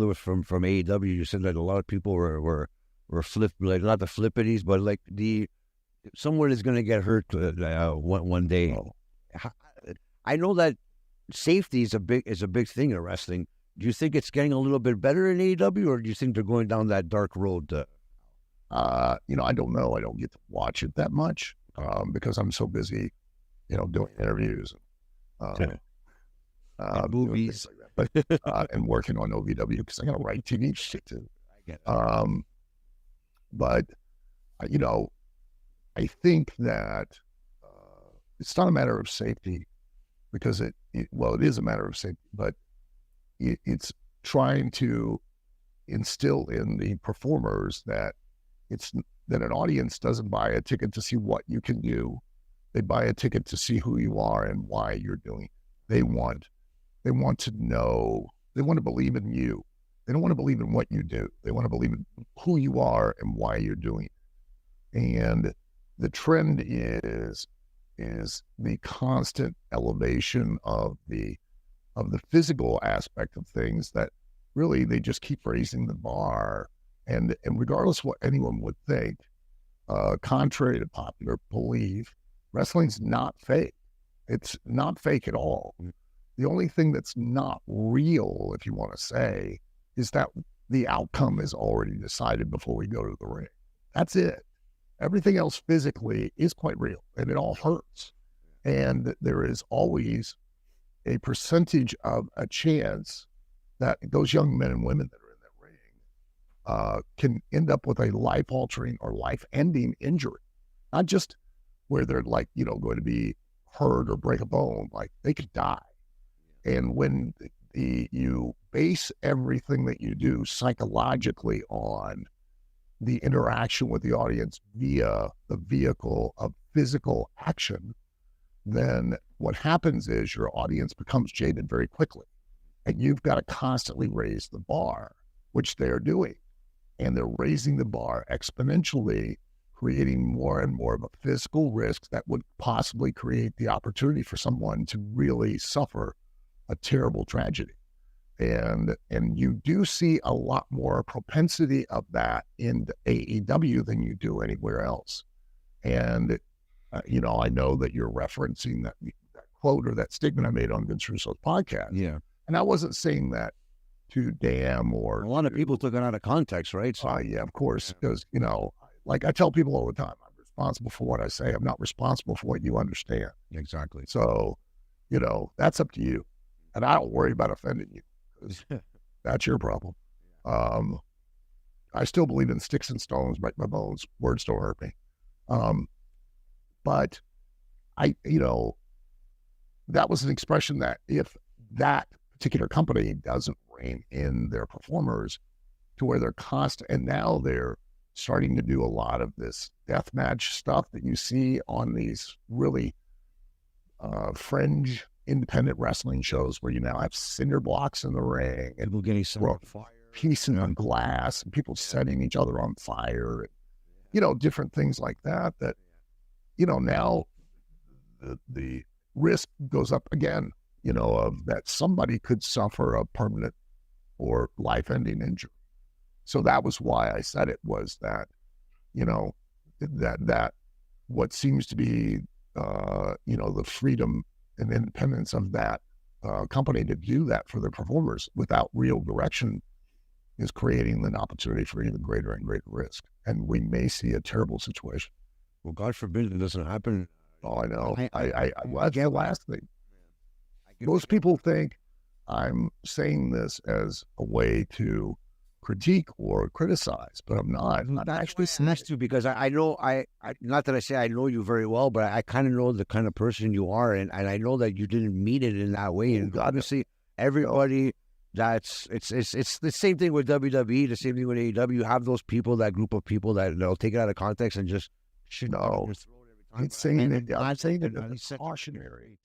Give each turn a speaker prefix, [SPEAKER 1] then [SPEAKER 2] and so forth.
[SPEAKER 1] It was from AEW. You said that a lot of people were flip, like not the flippities, but like someone is going to get hurt one day.
[SPEAKER 2] Oh,
[SPEAKER 1] I know that safety is a big thing in wrestling. Do you think it's getting a little bit better in AEW, or do you think they're going down that dark road?
[SPEAKER 2] I don't know. I don't get to watch it that much because I'm so busy, doing interviews and
[SPEAKER 1] Movies.
[SPEAKER 2] Like that. But and working on OVW because I got to write TV shit too.
[SPEAKER 1] I get it.
[SPEAKER 2] But I think that it's not a matter of safety because it is a matter of safety, but it's trying to instill in the performers that that an audience doesn't buy a ticket to see what you can do. They buy a ticket to see who you are and why you're doing it. They want to know, they want to believe in you. They don't want to believe in what you do. They want to believe in who you are and why you're doing it. And the trend is the constant elevation of the physical aspect of things that really they just keep raising the bar. And regardless of what anyone would think, contrary to popular belief, wrestling's not fake. It's not fake at all. The only thing that's not real, if you want to say, is that the outcome is already decided before we go to the ring. That's it. Everything else physically is quite real, and it all hurts. And there is always a percentage of a chance that those young men and women that are in that ring can end up with a life-altering or life-ending injury. Not just where they're like, going to be hurt or break a bone, like they could die. And when you base everything that you do psychologically on the interaction with the audience via the vehicle of physical action, then what happens is your audience becomes jaded very quickly. And you've got to constantly raise the bar, which they're doing. And they're raising the bar exponentially, creating more and more of a physical risk that would possibly create the opportunity for someone to really suffer a terrible tragedy. And you do see a lot more propensity of that in AEW than you do anywhere else. And, I know that you're referencing that quote or that statement I made on Vince Russo's podcast.
[SPEAKER 1] Yeah.
[SPEAKER 2] And I wasn't saying that to damn or...
[SPEAKER 1] A lot of people took it out of context, right? So,
[SPEAKER 2] yeah, of course, because, like I tell people all the time, I'm responsible for what I say. I'm not responsible for what you understand.
[SPEAKER 1] exactly.
[SPEAKER 2] So, that's up to you. And I don't worry about offending you. That's your problem. I still believe in sticks and stones break my bones. Words don't hurt me. But that was an expression that if that particular company doesn't rein in their performers to where they're constant, and now they're starting to do a lot of this deathmatch stuff that you see on these really fringe independent wrestling shows where you now have cinder blocks in the ring and
[SPEAKER 1] People getting set on fire,
[SPEAKER 2] pieces of glass and people setting each other on fire, different things like that, now the risk goes up again, of that somebody could suffer a permanent or life-ending injury. So that was why I said it was that, that what seems to be, the freedom and independence of that company to do that for their performers without real direction is creating an opportunity for even greater and greater risk. And we may see a terrible situation.
[SPEAKER 1] Well, God forbid it doesn't happen.
[SPEAKER 2] Oh, I know. That's the last thing. Most people think I'm saying this as a way to critique or criticize, but I'm not. I'm not actually saying
[SPEAKER 1] That's too, because I know, not that I say I know you very well, but I kind of know the kind of person you are, and I know that you didn't mean it in that way. And obviously, everybody, it's the same thing with WWE, the same thing with AEW. You have those people, that group of people that they'll take it out of context and just
[SPEAKER 2] No, I'm saying that it's cautionary.